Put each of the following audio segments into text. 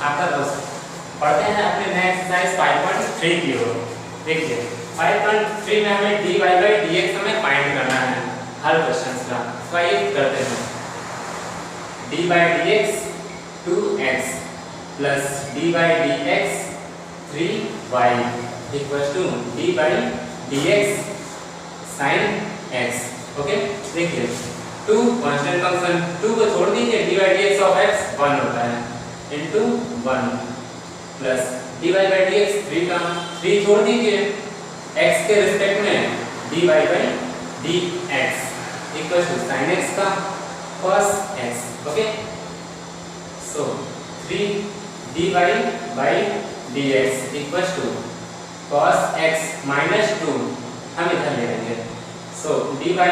आपका दोस्त। पढ़ते हैं अपने नए एक्सरसाइज 5.3 की ओर। देखिए 5.3 में हमें dy by dx हमें फाइंड करना है हर क्वेश्चन का। तो आइए करते हैं। dy by dx 2x plus dy by dx 3y equals to dy by dx sin x। Okay, देखिए 2 कांस्टेंट फंक्शन, 2 को छोड़ दीजिए, dy by dx of x 1 होता है into 1 plus dy by dx 3 का 3 छोड़ दीजिए, x के रिस्पेक्ट में dy by dx equal to sin x का cos x। Okay, so 3 dy by dx equal to cos x minus 2 हम इधर ले लेंगे। So dy by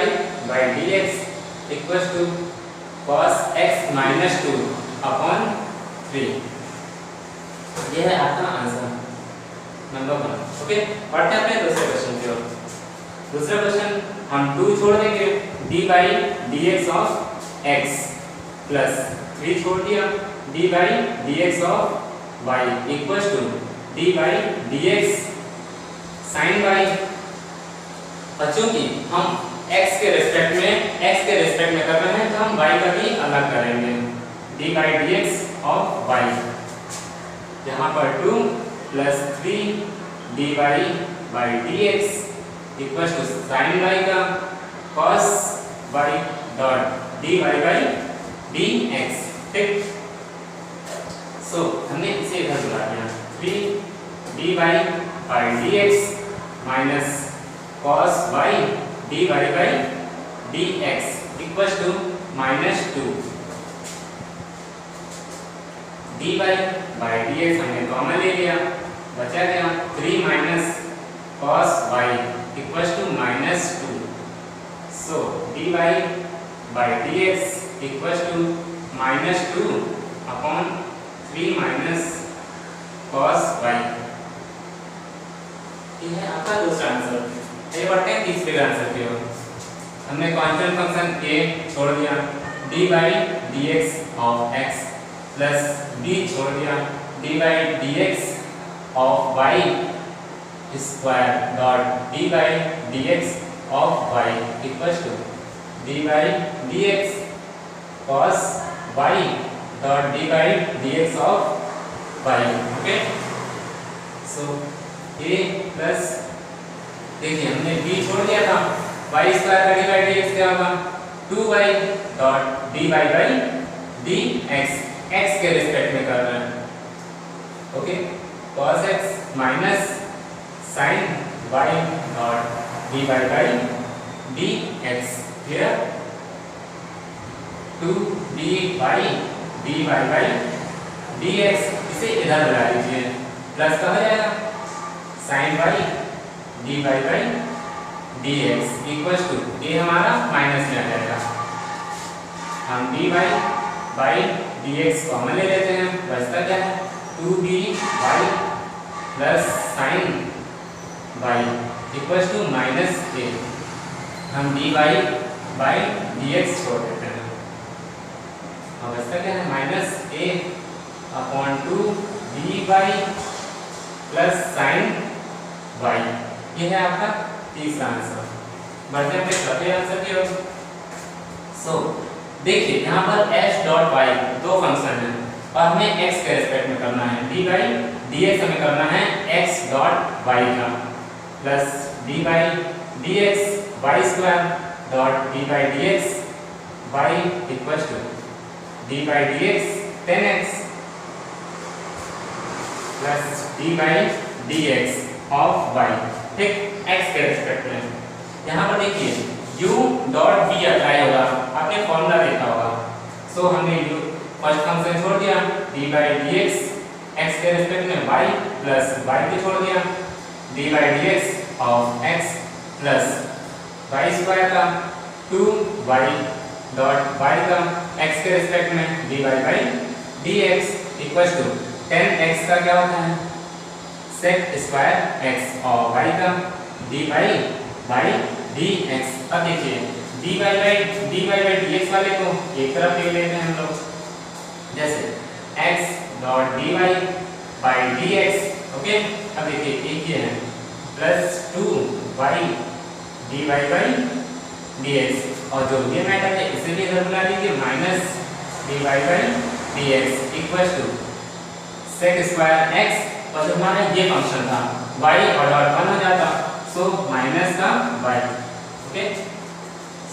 dx equal to cos x minus 2 upon 3। यह है आपका आंसर नंबर 1। ओके, बढ़ते हैं अपने दूसरे क्वेश्चन की ओर। दूसरा क्वेश्चन हम 2 छोड़ देंगे, dy by dx of x plus 3 छोड़ दिया, dy by dx of y equal to dy by dx sin y। चूंकि हम x के रिस्पेक्ट में कर रहे हैं तो हम y का भी अलग करेंगे, dy by dx of y, यहाँ पर 2 plus 3 dy by dx equal to sin y का cos y dot dy by dx। ठीक, सो हमने इसे इधर बुला दिया, 3 dy by dx minus cos y dy by dx equal to minus 2 dy by dx हमने कॉमन ले लिया, बचा गया 3 minus cos y equal to minus 2। So dy by dx equal to minus 2 upon 3 minus cos y। यह है आपका दूसरा answer. ये बढ़ते हैं तीसरे आंसर की ओर। हमने कांस्टेंट फंक्शन a छोड़ दिया, dy by dx of x plus b छोड़ दिया, dy by dx of y square dot dy by dx of y equal to dy by dx cos y dot dy by dx of y। Okay, so a plus, देखिए हमने b छोड़ दिया था, y square का dy by dx क्या होगा, 2y dot dy by dx, x के respect में कर रहे हैं। Okay, cos x minus sin y dot dy by dx, here 2 dy by dx, इसे इधर लगा लीजिए, प्लस का हो जाएगा sin y dy by dx equal to, ये हमारा माइनस में आ जाएगा, हम dy by dx कॉमन ले लेते हैं, बचता क्या है 2dy plus sin y equal to minus a। हम dy by dx छोड़ देते हैं, अब बचता क्या है minus a upon 2 dy plus sin y। यह है आपका तीसरा आंसर। बढ़ते हैं अपने चौथे आंसर की ओर। सो देखिए यहाँ पर h डॉट y दो फंक्शन है और हमें x के रिस्पेक्ट में करना है, dy by dx हमें करना है x डॉट y का, plus dy by dx y square dot dy by dx y equal to dy by dx 10x plus dy by dx of y। ठीक, x के respect में। यहाँ पर देखिए u डॉट v अप्लाई होगा, आपने formula देखा होगा। सो हमने u फर्स्ट फंक्शन छोड़ दिया, dy by dx x के रिस्पेक्ट में y प्लस y को छोड़ दिया, dy by dx of x plus y square का 2y डॉट y का x के रिस्पेक्ट में dy by dx equal to 10x का क्या होता है sec स्क्वायर x और y का dy by dx। अब देखिए dy by dx वाले को एक तरफ ले लेते हैं हम लोग, जैसे x dot d y by d x. Okay, अब देखिए एक ये है plus 2y dy by dx, और जो ये मेथड है इसे भी इधर बुला लीजिए minus dy by dx equal to sec square x, और जो हमारा ये फंक्शन था y और डॉट 1 हो जाता, सो माइनस का y। ओके,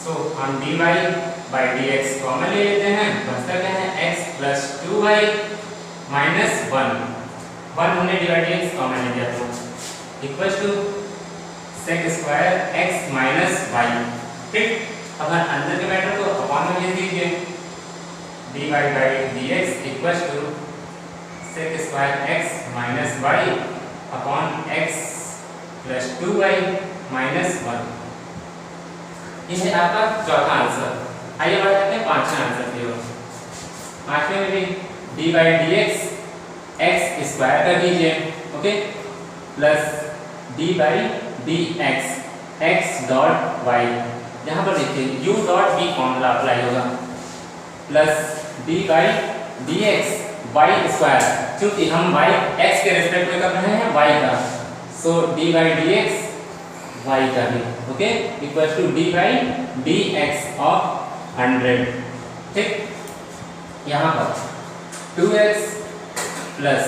सो हम dy बाई dx कॉमन ले लेते हैं, बचता क्या है x प्लस 2y माइनस 1 हमने dy dx कॉमन ले लिया तो equal to sec square x minus y। ठीक, अब अंदर के मैटर को अपॉन में लिख दीजिए, dy by dx equal to sec square x minus y upon x plus 2y minus 1। ये है आपका चौथा आंसर। आइए बात करते हैं पांचवें आंसर की ओर। पांचवें में भी d by d x square कर दीजिए, okay, plus d by d x dot y, यहाँ पर देखिए u dot b formula apply होगा, plus d by d x y square, क्योंकि हम वाई एक्स के रिस्पेक्ट में कर रहे हैं वाई का, so d by d x y का भी, okay, equal to d by d x of 100। ठीक, यहाँ पर 2x plus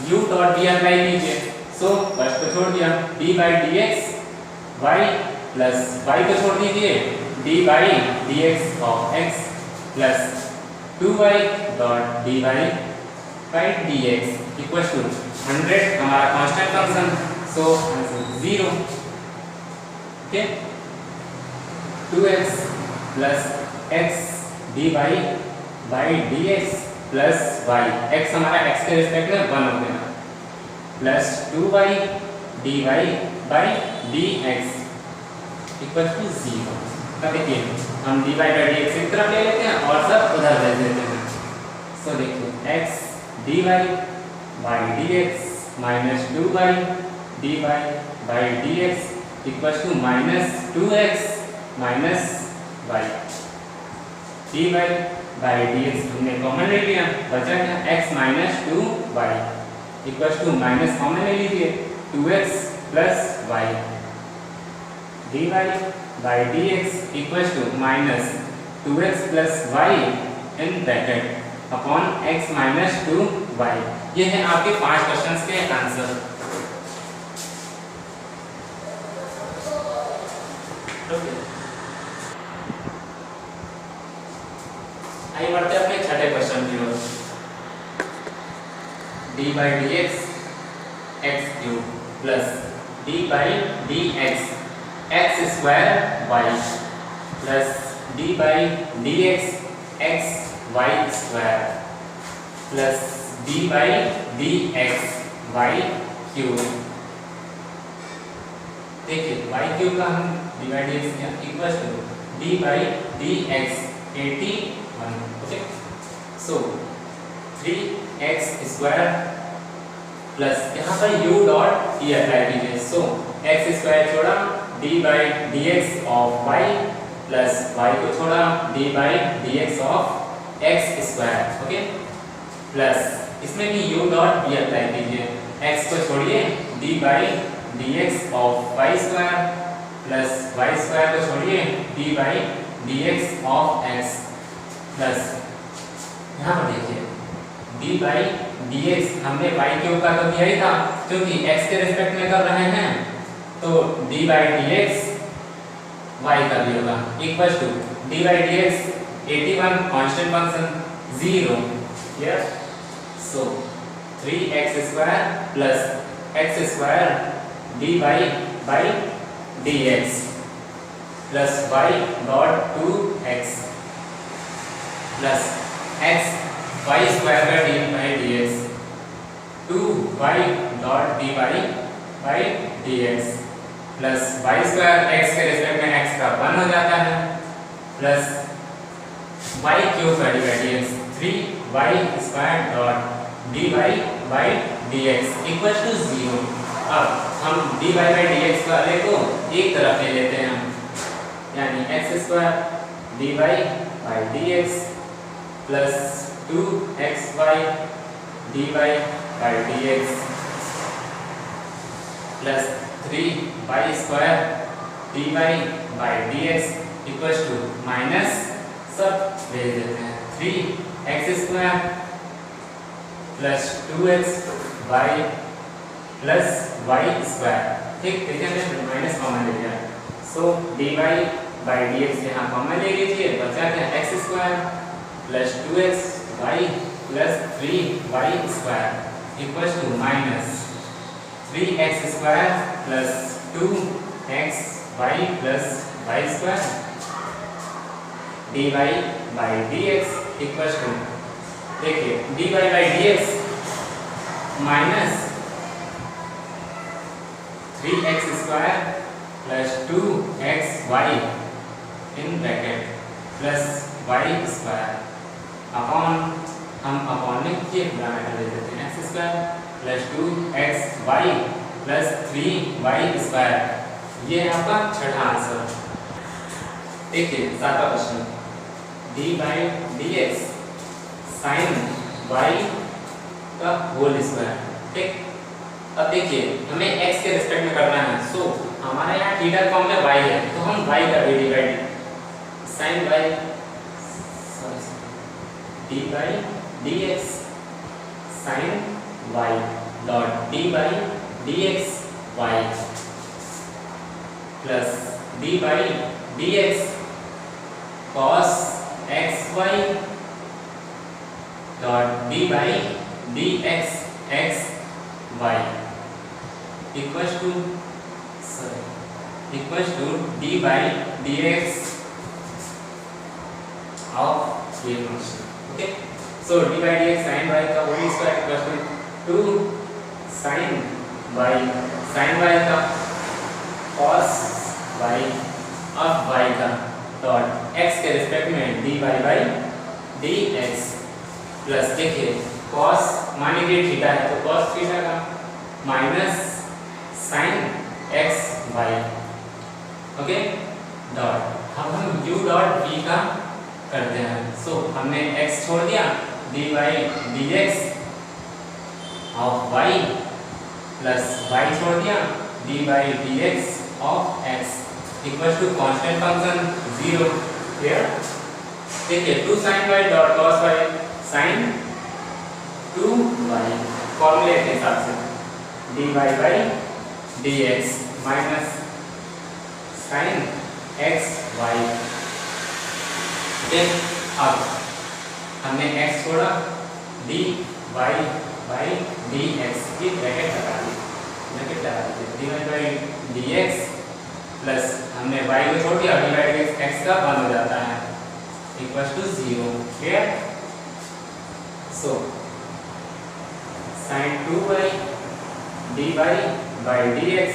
u dot b apply कीजिए, सो फर्स्ट को छोड़ दिया d by d x y plus y को छोड़ दीजिए d by d x of x plus 2y dot d by d x equal to 100 हमारा constant function, so answer 0। Okay, 2x प्लस x d by d x plus y, x हमारा x के respect में 1 हो गया, plus 2y d by d x equal to 0। अब देखिए हम डी बाई डी एक्स एक तरफ ले लेते हैं और सब उधर ले लेते हैं, सो देखिए x d by d x minus 2y d by d x equal to minus 2x minus y, d by d x हमने कॉमन ले लिया, बचा क्या x minus 2y equal to minus common ले लीजिए 2x plus y, d by d x equal to minus 2x plus y in bracket upon x minus 2y। ये है आपके 5 क्वेश्चंस के आंसर। आइए बढ़ते हैं अपने छठे क्वेश्चन की ओर। D by d x x cube plus d by d x square y plus d by d x y square plus d by d x y cube. देखिए वाई क्यूब का हम डी बाई डी एक्स क्या equal to d by d x 81, okay, so 3x square plus यहाँ पर u dot t apply कीजिए, so x square छोड़ा d by d x of y plus y को छोड़ा d by d x of x square, okay, plus इसमें भी u dot b apply कीजिए, x को छोड़िए d by d x of y square plus y square को छोड़िए d by d x of x plus यहाँ पर देखिए d बाई डी एक्स हमने y क्यूब का तो दिया ही था, क्योंकि x के रिस्पेक्ट में कर रहे हैं तो d by d x y का भी होगा equal to d by d x 81 constant function 0, yes, so 3x square plus x square d by d x plus y dot 2x प्लस x y स्क्वायर का d by d x 2y dot d by d x plus y square x के respect में x का 1 हो जाता है plus y cube का d by d x 3y square dot d by d x equal to 0। अब हम d by d x वाले को एक तरफ ले लेते हैं, यानी x square d by d x plus 2xy dy by dx plus 3y square dy by dx equals to minus सब भेज देते हैं 3x square plus 2xy plus y square. ठीक, देखिए हमने माइनस कॉमन ले लिया, सो dy by dx यहाँ कॉमन ले लीजिए, बचा क्या x square plus 2xy plus 3y square equals to minus 3x square plus 2xy plus y square dy by dx equals to, देखिए dy by dx minus 3x square plus 2xy in bracket plus y square upon, हम upon में ये पूरा matter ले देते हैं x square plus 2xy plus 3y square. ये है आपका छठा आंसर। देखिए सातवां question, dy by dx sin y का होल स्क्वायर। ठीक, अब देखिए हमें x के रिस्पेक्ट में करना है, सो हमारे यहाँ थीटा फॉर्म में y है तो हम y का d by sin y d by dx sin y dot d by dx y plus d by dx cos xy dot d by dx x y equals to d by dx of ये फंक्शन। Okay, so d by dx sin y का whole square equals to 2 sin y का cos y of y का dot x के respect में dy by dx plus, देखिए cos मान लीजिए थीटा है तो cos थीटा का minus sin x y। Okay, dot अब हम u डॉट v का करते हैं, सो हमने x छोड़ दिया dy dx of y plus y छोड़ दिया dy dx of x equals to constant function 0 here. देखिए 2 sin y dot cos y sin 2y फॉर्मूले के हिसाब से dy by dx minus sin xy। अब हमने x छोड़ा dy by dx की ब्रैकेट लगा दी, dy by dx प्लस हमने y को छोड़ दिया dy by dx x का 1 हो जाता है equals to 0। Clear, so sin 2y dy by dx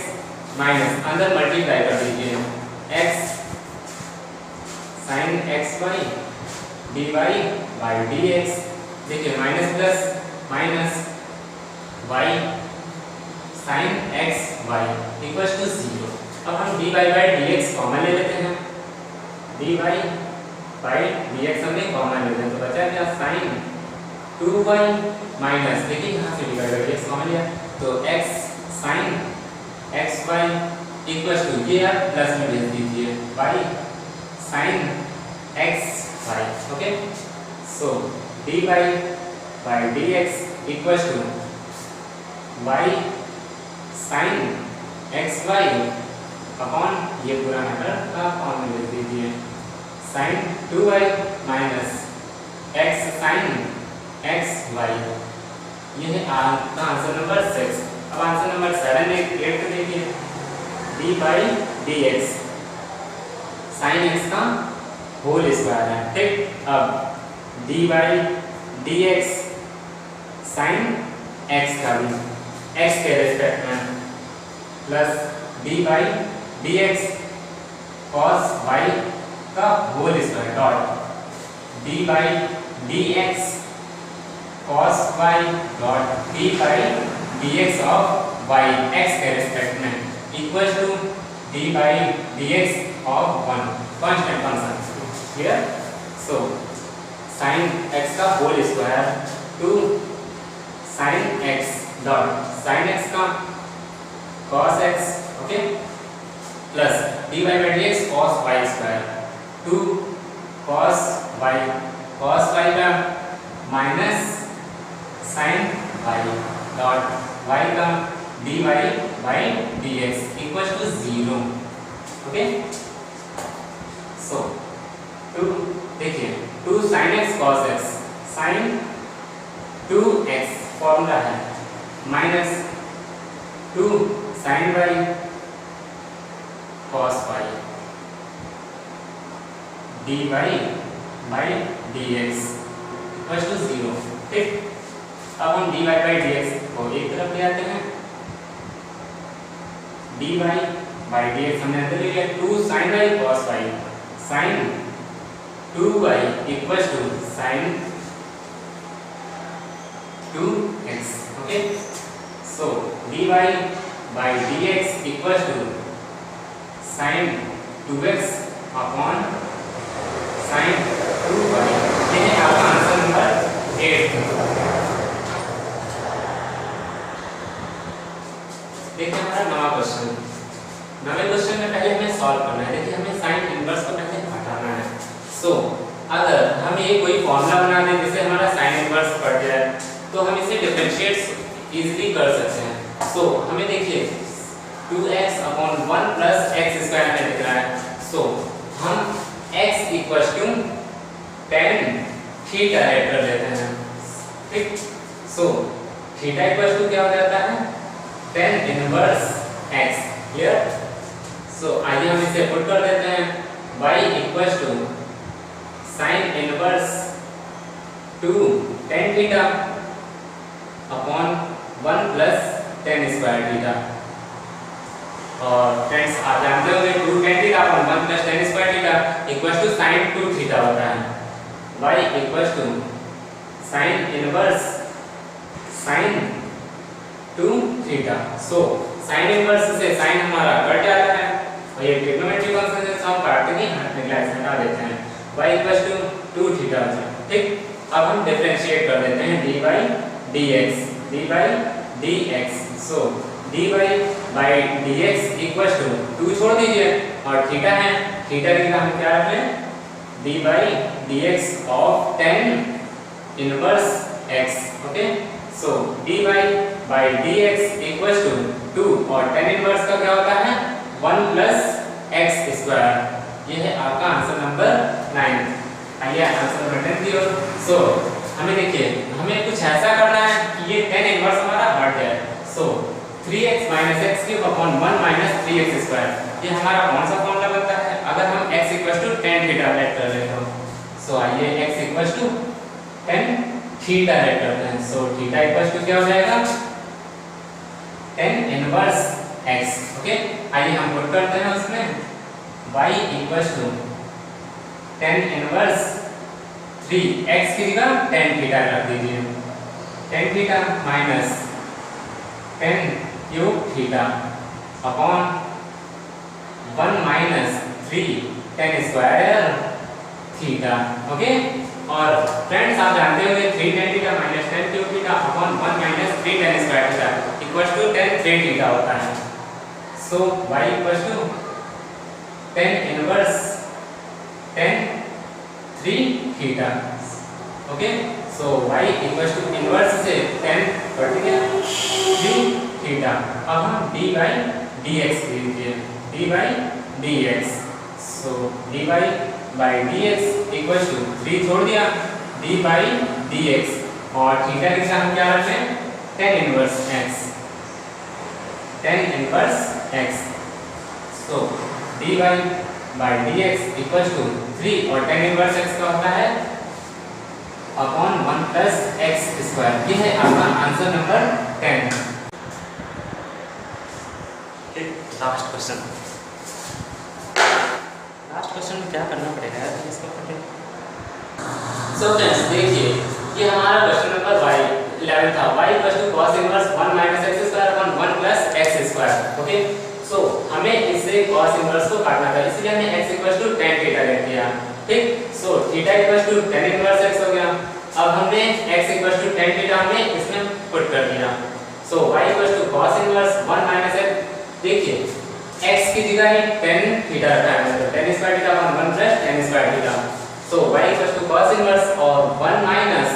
minus अंदर मल्टीप्लाई कर दीजिए x sin xy dy by dx। देखिए minus plus minus y sin xy equals to 0। अब हम dy by dx कॉमन ले लेते हैं, dy by dx हमने कॉमन ले लिया तो बचा क्या sin 2y माइनस, देखिए यहाँ से dy by dx कॉमन लिया तो x sin xy equals to, ये आप प्लस में भेज दीजिए y sin xy। Okay, so dy by dx equals to y sin xy upon ये पूरा मैटर का फॉर्म लिख दीजिए sin 2y minus x sin xy। ये है आपका आंसर नंबर 6। अब आंसर नंबर 7 में क्लियर कर देखिए dy by dx sin x का होल स्क्वायर है। ठीक, अब dy by dx sin x का भी x के रिस्पेक्ट में plus dy by dx cos y का whole square dot dy by dx cos y dot dy by dx of y x के रिस्पेक्ट में equal to dy by dx of 1 constant function. Clear, so sin x का whole square 2 dot sin x का cos x, okay, plus dy by dx cos y square 2 cos y का minus sin y dot y का dy by dx equal to 0, okay. So 2 देखिए 2 sin x cos x sin 2x formula है minus 2 sin y cos y dy by dx equal to 0, ठीक। अब हम dy by dx को एक तरफ ले आते हैं, dy by dx हमने अंदर ले लिया 2 sin y cos y sin 2y equal to sin 2x, okay. So dy by dx equal to sin 2x upon sin 2y, ये है आपका आंसर नंबर 8। देखिए हमारा नवा क्वेश्चन, नवे क्वेश्चन में पहले हमें सॉल्व करना है। देखिए हमें साइन इनवर्स को पहले हटाना है। सो अगर हम ये कोई फॉर्मूला बना दें जिससे हमारा साइन इनवर्स पड़ जाए तो हम इसे डिफरेंशिएट इजीली कर सकते हैं। सो हमें देखिए 2x upon 1 plus x square में दिख रहा है। सो हम x equal to tan theta add कर लेते हैं, ठीक। सो थीटा इक्वल टू क्या हो जाता है tan inverse x, clear. So आइए हम इसे पुट कर देते हैं, y equal to sin inverse 2 tan theta upon 1 plus tan square theta. और फ्रेंड्स आप जानते होंगे 2 tan theta upon 1 plus tan square theta equal to sin 2 theta होता है। y equal to sin inverse sin 2 theta. So sin inverse से sin हमारा cut जाता है और ये ट्रिग्नोमेट्री फंक्शन से हम काटते नहीं, हटा देते हैं। y इक्वल टू 2 थीटा, ठीक। अब हम डिफरेंशिएट कर देते हैं dy by dx। So dy by dx equal to 2 छोड़ दीजिए और थीटा है, थीटा की जगह हम क्या रख लें dy by dx of tan inverse x, okay. So dy by dx equal to 2 और tan इनवर्स का क्या होता है 1 प्लस x स्क्वायर। ये है आपका आंसर नंबर 9। आइए आंसर नंबर 10 की ओर। सो हमें देखिए हमें कुछ ऐसा करना है कि ये tan इनवर्स हमारा हट जाए। सो 3x - x³ upon 1 - 3x square, ये हमारा कौन सा फॉर्मूला बनता है अगर हम x equal to tan theta add कर लेते हो। सो आइए x equal to tan theta add करते हैं। सो थीटा इक्वल टू क्या हो जाएगा tan इनवर्स x, ओके। आइए हम पुट करते हैं उसमें y equal to tan inverse 3x की जगह tan थीटा रख दीजिए, tan theta minus tan cube theta upon 1 minus 3 tan square theta, okay. और फ्रेंड्स आप जानते होंगे 3 tan theta minus tan cube theta upon 1 minus 3 tan square theta equal to tan 3 theta होता है। So y equal to tan inverse tan 3 theta, okay. So y equal to inverse से tan cut गया 3 theta. अब हम dy by dx लीजिए, dy by dx। So dy by dx equal to 3 छोड़ दिया dy by dx और theta के साथ हम क्या रखते हैं tan inverse x, tan inverse x। So dy by dx equal to 3 और tan इनवर्स x का होता है अपॉन 1 प्लस x स्क्वायर। ये है आपका आंसर नंबर 10। लास्ट क्वेश्चन में क्या करना पड़ेगा यार इसको पढ़े। सो फ्रेंड्स देखिए ये हमारा क्वेश्चन नंबर 11 था। y cos inverse 1 - x square upon 1 plus x square, okay. So हमें इससे cos इनवर्स को काटना था, इसलिए हमने x tan थीटा ले लिया, ठीक। So theta tan inverse x हो गया। अब हमने x tan थीटा हमने इसमें पुट कर दिया। सो cos इनवर्स 1 माइनस x, देखिए x की जगह ही tan थीटा रखा है, मतलब tan square theta upon 1 plus tan square theta. So y equal to cos inverse और 1 minus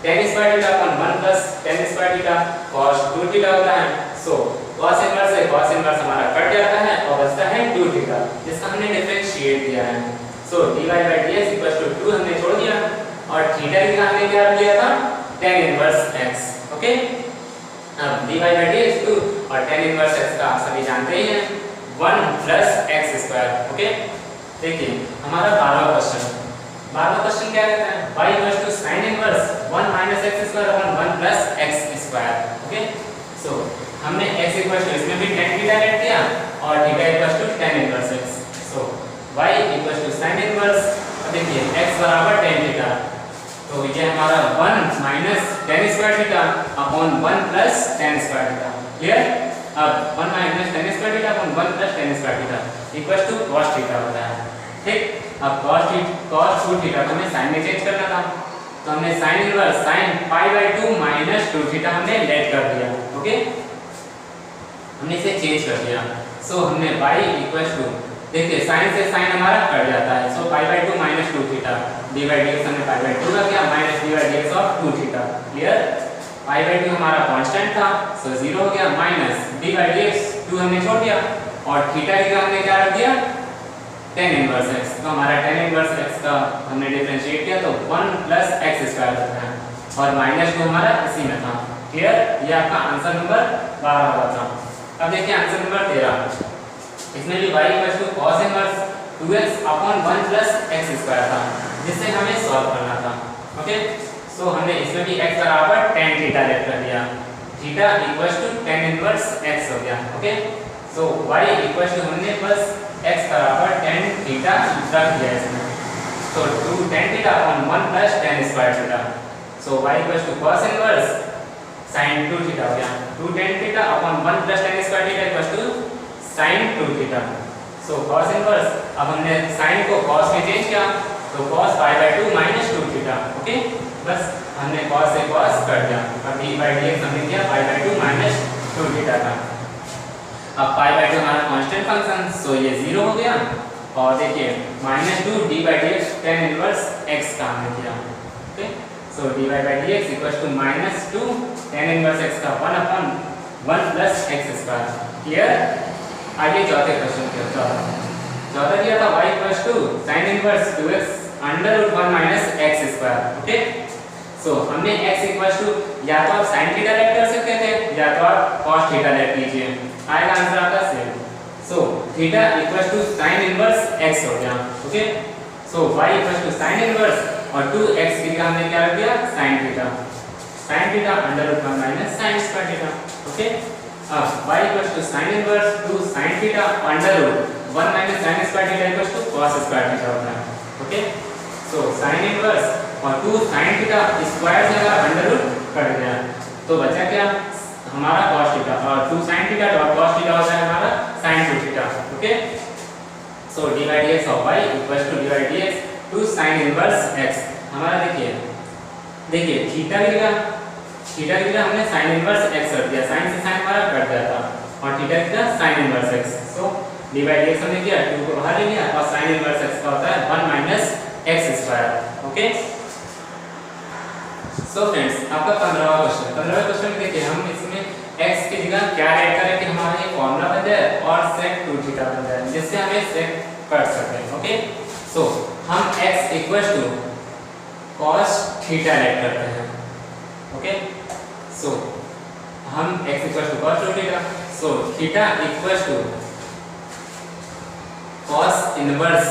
tan square theta upon 1 plus tan square theta cos 2 theta होता है। So cos inverse से cos inverse हमारा cut जाता है और बचता है 2 थीटा, जिसका हमने डिफरेंशिएट किया है। So dy by dx equal to 2 हमने छोड़ दिया और थीटा की जगह हमने क्या लिया था, tan इनवर्स x। ओके, अब dy by dx 2 और tan इनवर्स x का आप सभी जानते ही हैं 1 प्लस x स्क्वायर। ओके, देखिए हमारा 12वां क्वेश्चन क्या कहता है, y equal to sin inverse 1 minus x square upon 1 plus x square. Okay, so हमने x इक्वल टू इसमें भी tan थीटा लेट किया और theta equal to tan inverse x। So y equal to sin inverse, देखिए x बराबर tan theta, तो ये हमारा 1 minus tan square theta upon 1 plus tan square theta. Clear? अब 1 minus tan square theta upon 1 plus tan square theta equal to cos theta होता है। ठीक, अब cos 2 थीटा को हमें sin में चेंज करना था, तो हमने sin inverse sin pi by 2 minus 2 theta हमने लेट कर दिया। ओके, हमने इसे चेंज कर दिया। सो हमने y इक्वल टू, देखिए sin से sin हमारा कट जाता है, so pi by 2 minus 2 theta d by d x हमने पाई बाय 2 रख दिया minus d by d x of 2 theta. Clear? Pi by 2 हमारा कांस्टेंट था, सो 0 हो गया, minus d by d x 2 हमने छोड़ दिया और थीटा की जगह हमने क्या रख दिया, tan इनवर्स x। तो हमारा tan इनवर्स x का हमने डिफरेंशिएट किया तो 1 प्लस x स्क्वायर होता है और माइनस 2 हमारा इसी में था। क्लियर? ये आपका आंसर नंबर 12 हुआ था। अब देखिए आंसर नंबर 13, इसमें भी y equal to cos inverse 2x upon 1 plus x square था, जिससे हमें सॉल्व करना था। ओके, सो हमने इसमें भी x बराबर tan थीटा लेट कर दिया, theta equal to tan inverse x हो गया। Okay, so y equal to हमने बस x बराबर tan थीटा रख दिया इसमें, तो 2 tan theta upon 1 plus tan square theta. So y equal to cos inverse sin 2 theta हो गया, 2 tan theta upon 1 plus tan square theta equal to sin 2 theta. So cos inverse, अब हमने sin को cos में change किया तो cos pi by 2 minus 2 theta. Okay, बस हमने cos से cos कर दिया, अब d बाय dx हमने किया पाई बाय 2 माइनस 2 थीटा का। अब पाई बाय 2 हमारा कांस्टेंट फंक्शन, सो ये 0 हो गया और देखिए minus 2 d by dx tan inverse x का हमने किया। Okay, so dy by dx equal to minus 2 tan inverse x का 1 upon 1 plus x square. Clear? आइए चौथे क्वेश्चन की ओर। चौथा दिया था y equal to sin inverse 2x under root 1 minus x square. Okay, so हमने x इक्वल टू या तो आप sin थीटा लेट कर सकते थे या तो आप cos थीटा लेट कीजिए, आएगा आंसर आपका same. So theta equal to sin inverse x हो गया। Okay, so y equal to sin inverse और 2x की जगह हमने क्या रख दिया, sin theta, sin theta under root 1 minus sin square theta. Okay, अब y equal to sin inverse 2 sin theta under root 1 minus sin square theta equal to cos square theta होता है। ओके, सो sin inverse और 2 sin theta square से अगर under root cut गया तो बचा क्या, हमारा cos थीटा, और 2 sin थीटा और cos थीटा होता है हमारा sin 2 theta. Okay, so dy dx of y equal to dy dx 2 sin inverse x। हमारा देखिए थीटा की जगह हमने sin इनवर्स x रख दिया, sin से sin हमारा कट जाता और थीटा की जगह sin inverse x। So dy dx हमने किया 2 को बाहर ले लिया और sin इनवर्स x का होता है 1 minus x square. Okay, so friends आपका 15वां क्वेश्चन में देखिए हम इसमें x की जगह क्या ऐड करें कि हमारा ये फॉर्मूला बन जाए और sec 2 थीटा बन जाए, जिससे हमें sec कर सकें। ओके, सो हम x equal to cos theta add करते हैं। ओके, सो हम x equal to cos 2 theta, so theta equal to cos inverse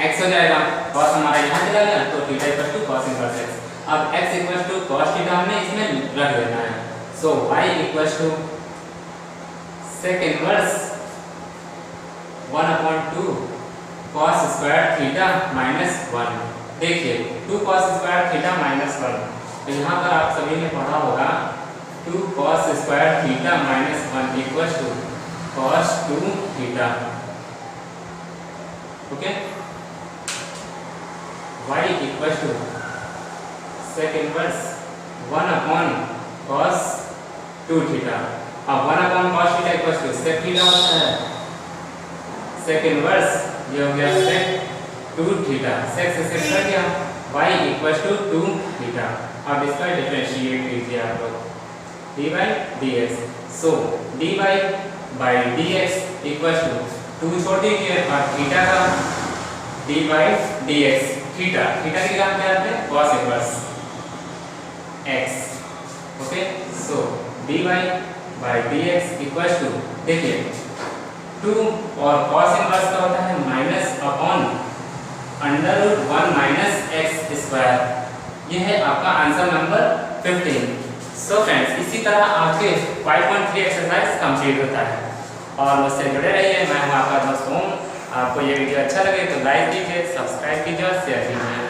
x हो जाएगा, cos हमारा यहाँ चला गया तो theta equal to cos inverse x। अब x equal to cos theta हमने इसमें रख देना है, so y equal to sec inverse 1/2 cos square theta minus 1। देखिए 2 cos स्क्वायर थीटा माइनस 1, तो यहाँ पर आप सभी ने पढ़ा होगा 2 cos square theta minus 1 equal to cos 2 theta. Okay, y equal to sec inverse 1/cos 2 theta. अब 1 cos theta equal to sec theta होता है, सेक इनवर्स ये हो गया सेक 2 थीटा, सेक से सेक कट गया, y इक्वल टू 2 थीटा। अब इसका डिफरेंशिएट कीजिए आप लोग, dy dx, so dy by dx equal to 2 छोटी की और थीटा का dy dx, थीटा थीटा की क्या आते हैं cos inverse x, okay. So dy by dx equal to, देखिए 2 और cos इनवर्स का होता है minus upon under root 1 minus x square. यह है आपका आंसर नंबर 15। सो फ्रेंड्स, इसी तरह आपके 5.3 एक्सरसाइज कंप्लीट होता है और मुझसे जुड़े रहिए। मैं हूं आपका दोस्त ओम। आपको ये वीडियो अच्छा लगे तो लाइक कीजिए, सब्सक्राइब कीजिए और शेयर कीजिए।